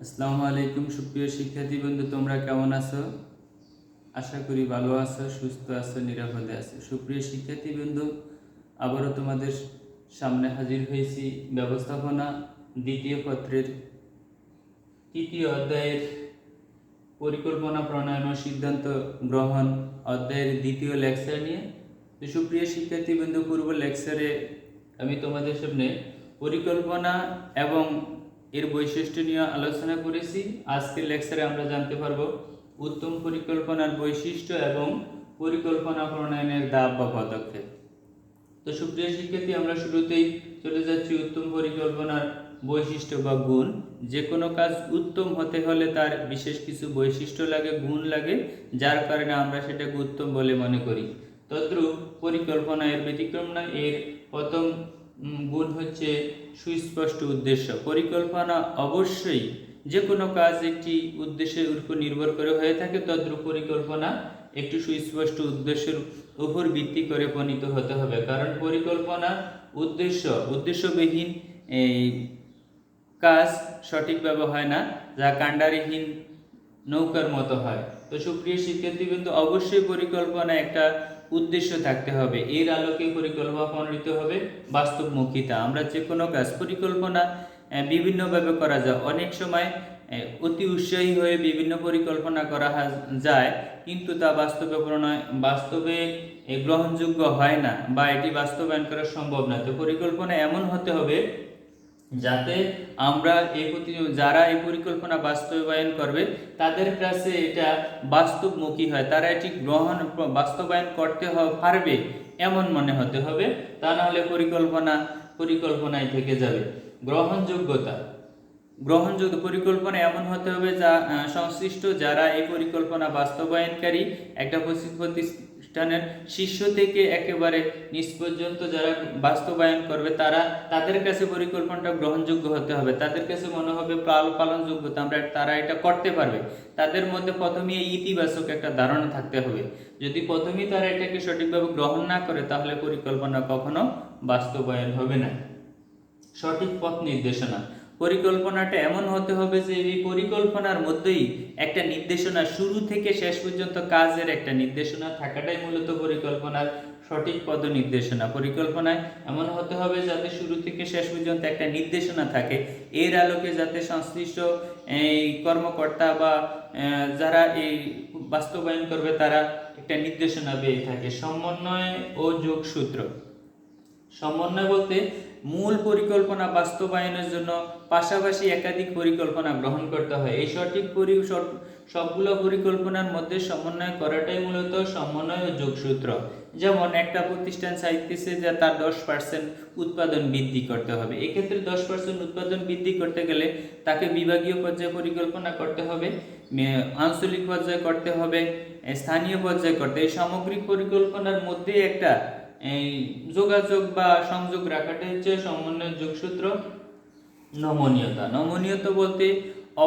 আসসালামু আলাইকুম সুপ্রিয় শিক্ষার্থী বন্ধু, তোমরা কেমন আছো? আশা করি ভালো আছো, সুস্থ আছো, নিরাপদে আছো। সুপ্রিয় শিক্ষার্থী বন্ধু, আবারও তোমাদের সামনে হাজির হয়েছি ব্যবস্থাপনা দ্বিতীয় পত্রের তৃতীয় অধ্যায়ের পরিকল্পনা প্রণয়ন ও সিদ্ধান্ত গ্রহণ অধ্যায়ের দ্বিতীয় লেকচার নিয়ে। তো সুপ্রিয় শিক্ষার্থী বন্ধু, পূর্ব লেকচারে আমি তোমাদের সামনে পরিকল্পনা এবং এর বৈশিষ্ট্য নিয়ে আলোচনা করেছি। আজকের লেকচারে আমরা জানতে পারবো উত্তম পরিকল্পনার বৈশিষ্ট্য এবং পরিকল্পনা প্রণয়নের ধাপ বা পদক্ষেপ। তো সুপ্রিয় শিক্ষার্থী, আমরা শুরুতেই চলে যাচ্ছি উত্তম পরিকল্পনার বৈশিষ্ট্য বা গুণ। যে কোনো কাজ উত্তম হতে হলে তার বিশেষ কিছু বৈশিষ্ট্য লাগে, গুণ লাগে, যার কারণে আমরা সেটাকে উত্তম বলে মনে করি। তদ্রূপ পরিকল্পনা এর ব্যতিক্রম না। এর প্রথম গুণ হচ্ছে সুস্পষ্ট উদ্দেশ্য। পরিকল্পনা অবশ্যই যে কোনো কাজ একটি উদ্দেশ্যের উপর নির্ভর করে হয়ে থাকে, তদ্রূপ পরিকল্পনা একটি সুস্পষ্ট উদ্দেশ্যের উপর ভিত্তি করে প্রণীত হতে হবে। কারণ পরিকল্পনা উদ্দেশ্যবিহীন এই কাজ সঠিকভাবে হয় না, যা কাণ্ডারিহীন নৌকার মতো হয়। তো সুপ্রিয় শিক্ষার্থীবৃন্দ, অবশ্যই পরিকল্পনা একটা উদ্দেশ্য থাকতে হবে। এর আলোকে পরিকল্পনা প্রণীত হবে বাস্তবমুখিতা। আমরা যে কোনো কাজ পরিকল্পনা বিভিন্নভাবে করা যায়। অনেক সময় অতি উৎসাহী হয়ে বিভিন্ন পরিকল্পনা করা যায়, কিন্তু তা বাস্তবে গ্রহণযোগ্য হয় না বা এটি বাস্তবায়ন করা সম্ভব না। তো পরিকল্পনা এমন হতে হবে যাতে আমরা যারা এই পরিকল্পনা বাস্তবায়ন করবে তাদের কাছে এটা বাস্তবমুখী হয়, তারা এটি বাস্তবায়ন করতে পারবে এমন মনে হতে হবে। তা নাহলে পরিকল্পনায় থেকে যাবে। গ্রহণযোগ্য পরিকল্পনা এমন হতে হবে যা সংশ্লিষ্ট যারা এই পরিকল্পনা বাস্তবায়নকারী, একটা প্রতিষ্ঠানের শীর্ষ থেকে একেবারে নিচ পর্যন্ত যারা বাস্তবায়ন করবে তাদের কাছে পরিকল্পনাটা গ্রহণযোগ্য হতে হবে। তাদের কাছে মনে হবে পালনযোগ্য, তারা এটা করতে পারবে। তাদের মধ্যে প্রথমেই ইতিবাচক একটা ধারণা থাকতে হবে। যদি প্রথমেই তারা এটাকে সঠিকভাবে গ্রহণ না করে, তাহলে পরিকল্পনা কখনো বাস্তবায়ন হবে না। সঠিক পথ নির্দেশনা। পরিকল্পনাটা এমন হতে হবে যে এই পরিকল্পনার মধ্যেই একটা নির্দেশনা, শুরু থেকে শেষ পর্যন্ত কাজের একটা নির্দেশনা থাকাটাই মূলত পরিকল্পনার সঠিক পদ নির্দেশনা। পরিকল্পনায় এমন হতে হবে যাতে শুরু থেকে শেষ পর্যন্ত একটা নির্দেশনা থাকে। এর আলোকে যাতে সংশ্লিষ্ট এই কর্মকর্তা বা যারা এই বাস্তবায়ন করবে তারা একটা নির্দেশনা পেয়ে থাকে। সমন্বয় ও যোগসূত্র। সমন্বয় বলতে মূল পরিকল্পনা বাস্তবায়নের জন্য পাশাপাশি একাধিক পরিকল্পনা গ্রহণ করতে হয়। এই সবগুলো পরিকল্পনার মধ্যে সমন্বয় করাটাই মূলত সমন্বয় ও যোগসূত্র। যেমন একটা প্রতিষ্ঠান চাইতেছে যে তার 10% উৎপাদন বৃদ্ধি করতে হবে। এক্ষেত্রে 10% উৎপাদন বৃদ্ধি করতে গেলে তাকে বিভাগীয় পর্যায়ে পরিকল্পনা করতে হবে, আঞ্চলিক পর্যায়ে করতে হবে, স্থানীয় পর্যায়ে করতে। এই সামগ্রিক পরিকল্পনার মধ্যে একটা এই যোগাযোগ বা সংযোগ রাখাটা হচ্ছে সমন্বয় যোগসূত্র। নমনীয়তা বলতে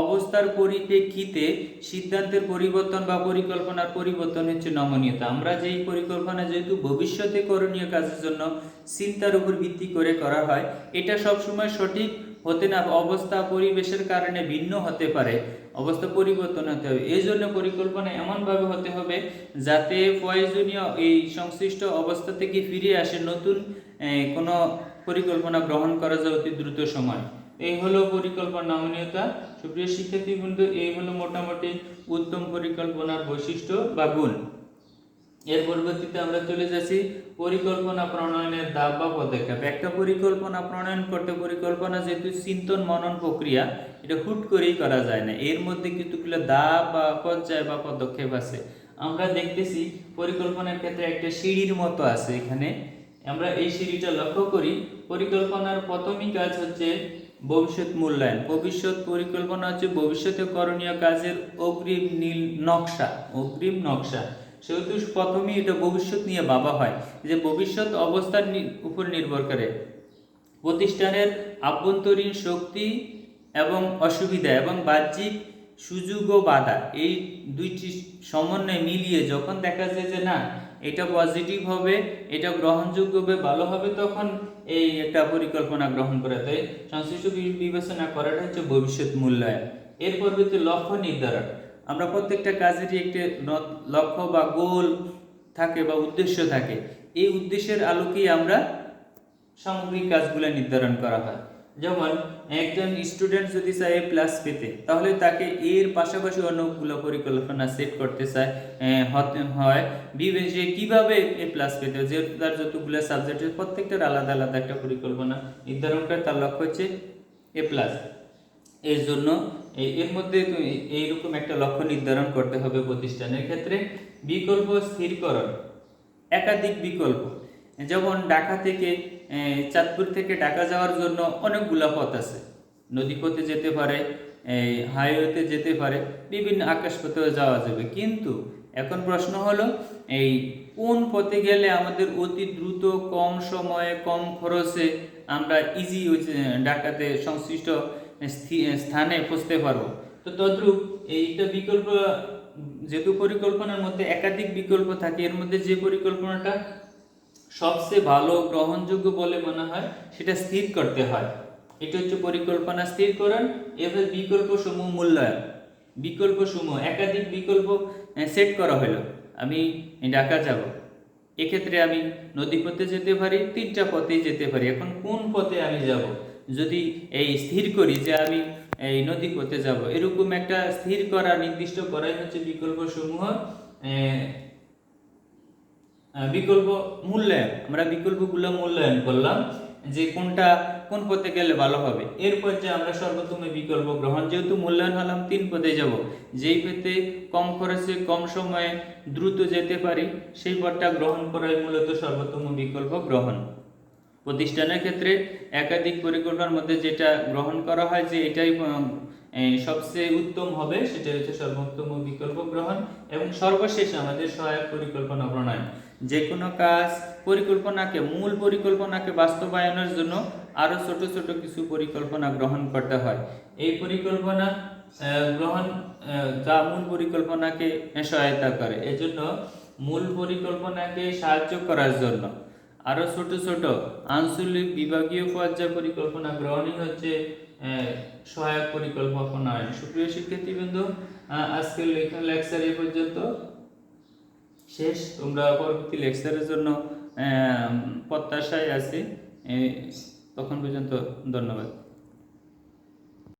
অবস্থার পরিপ্রেক্ষিতে সিদ্ধান্তের পরিবর্তন বা পরিকল্পনার পরিবর্তন হচ্ছে নমনীয়তা। আমরা যেই পরিকল্পনা যেহেতু ভবিষ্যতে করণীয় কাজের জন্য চিন্তার উপর ভিত্তি করে করা হয়, এটা সবসময় সঠিক হতে না, অবস্থা পরিবেশের কারণে ভিন্ন হতে পারে, অবস্থা পরিবর্তন হতে হবে। এই জন্য পরিকল্পনা এমনভাবে হতে হবে যাতে প্রয়োজনীয় এই সংশ্লিষ্ট অবস্থা থেকে ফিরে আসে নতুন কোনো পরিকল্পনা গ্রহণ করা যায় অতি দ্রুত সময়। এই হলো পরিকল্পনা নমনীয়তা। সুপ্রিয় শিক্ষার্থী বন্ধু, এই হলো মোটামুটি উত্তম পরিকল্পনার বৈশিষ্ট্য বা গুণ। এর পরবর্তীতে আমরা চলে যাচ্ছি পরিকল্পনা প্রণয়নের ধাপ বা পদক্ষেপ। একটা পরিকল্পনা প্রণয়ন করতে, পরিকল্পনা যেহেতু চিন্তন মনন প্রক্রিয়া, এটা হুট করেই করা যায় না। এর মধ্যে কিছুগুলো ধাপ বা পর্যায় বা পদক্ষেপ আছে। আমরা দেখতেছি পরিকল্পনার ক্ষেত্রে একটা সিঁড়ির মতো আছে। এখানে আমরা এই সিঁড়িটা লক্ষ্য করি। পরিকল্পনার প্রথমই কাজ হচ্ছে ভবিষ্যৎ মূল্যায়ন। ভবিষ্যৎ পরিকল্পনা হচ্ছে ভবিষ্যতে করণীয় কাজের অগ্রিম নকশা। সেহেতু প্রথমেই এটা ভবিষ্যৎ নিয়ে ভাবা হয়, যে ভবিষ্যৎ অবস্থার উপর নির্ভর করে প্রতিষ্ঠানের আভ্যন্তরীণ শক্তি এবং অসুবিধা এবং বাহ্যিক সুযোগ ও বাধা, এই দুইটি সমন্বয় মিলিয়ে যখন দেখা যায় যে না, এটা পজিটিভ হবে, এটা গ্রহণযোগ্য হবে, ভালো হবে, তখন এই একটা পরিকল্পনা গ্রহণ করা যায়। সংশ্লিষ্ট বিবেচনা করাটা হচ্ছে ভবিষ্যৎ মূল্যায়ন। এরপর হচ্ছে লক্ষ্য নির্ধারণ। আমরা প্রত্যেকটা কাজেরই একটি লক্ষ্য বা গোল থাকে বা উদ্দেশ্য থাকে। এই উদ্দেশ্যের আলোকেই আমরা সামগ্রিক কাজগুলো নির্ধারণ করা হয়। যেমন একজন স্টুডেন্ট যদি চায় A+ পেতে, তাহলে তাকে এর পাশাপাশি অনেকগুলো পরিকল্পনা সেট করতে চায় হতে হয় যে কীভাবে A+ পেতে হয়, যেহেতু তার যতগুলো সাবজেক্টের প্রত্যেকটার আলাদা আলাদা একটা পরিকল্পনা নির্ধারণ করে, তার লক্ষ্য হচ্ছে A+। এর জন্য এর মধ্যে এইরকম একটা লক্ষ্য নির্ধারণ করতে হবে প্রতিষ্ঠানের ক্ষেত্রে। বিকল্প স্থিরকরণ, একাধিক বিকল্প। যেমন ঢাকা থেকে চাঁদপুর থেকে ঢাকা যাওয়ার জন্য অনেকগুলো পথ আছে। নদীপথে যেতে পারে, হাইওয়েতে যেতে পারে, বিভিন্ন আকাশপথেও যাওয়া যাবে। কিন্তু এখন প্রশ্ন হলো এই কোন পথে গেলে আমাদের অতি দ্রুত, কম সময়ে, কম খরচে আমরা ইজি ঢাকাতে সংশ্লিষ্ট স্থানে পৌঁছতে পারবো। তো তদ্রূপ এইটা বিকল্প, যেহেতু পরিকল্পনার মধ্যে একাধিক বিকল্প থাকে, এর মধ্যে যে পরিকল্পনাটা সবচেয়ে ভালো গ্রহণযোগ্য বলে মনে হয় সেটা স্থির করতে হয়। এটা হচ্ছে পরিকল্পনা স্থিরকরণ। এবার বিকল্প সমূহ মূল্যায়ন। বিকল্প সমূহ, একাধিক বিকল্প সেট করা হলো। আমি ঢাকা যাব, এক্ষেত্রে আমি নদীপথে যেতে পারি, 3টা পথেই যেতে পারি। এখন কোন পথে আমি যাব, যদি এই স্থির করি যে আমি এই নদীপথে যাব, এরকম একটা স্থির করা, নির্দিষ্ট করাই হচ্ছে বিকল্প সমূহ বিকল্প মূল্যায়ন। আমরা বিকল্পগুলো মূল্যায়ন করলাম যে কোনটা কোন পথে গেলে ভালো হবে। এরপর যে আমরা সর্বোত্তম বিকল্প গ্রহণ, যেহেতু মূল্যায়ন হলাম 3 পথে যাব, যেই পথে কম খরচে, কম সময়ে, দ্রুত যেতে পারি, সেই পথটা গ্রহণ করাই মূলত সর্বোত্তম বিকল্প গ্রহণ। প্রতিষ্ঠানের ক্ষেত্রে একাধিক পরিকল্পনার মধ্যে যেটা গ্রহণ করা হয় যে এটাই সবচেয়ে উত্তম হবে, সেটা হচ্ছে সর্বোত্তম বিকল্প গ্রহণ। এবং সর্বশেষ আমাদের সহায়ক পরিকল্পনা প্রণয়ন। যে কোনো কাজ মূল পরিকল্পনাকে বাস্তবায়নের জন্য আরও ছোট ছোট কিছু পরিকল্পনা গ্রহণ করতে হয়। এই পরিকল্পনা গ্রহণ যা মূল পরিকল্পনাকে সহায়তা করে। এজন্য মূল পরিকল্পনাকে সাহায্য করার জন্য আরও ছোট ছোট আঞ্চলিক, বিভাগীয় পর্যায়ে পরিকল্পনা গ্রহণই হচ্ছে সহায়ক পরিকল্পনা। সুপ্রিয় শিক্ষার্থীবৃন্দ, আজকের লেকচার এই পর্যন্ত শেষ। তোমরা পরবর্তী লেকচারের জন্য প্রত্যাশায় আছি। তখন পর্যন্ত ধন্যবাদ।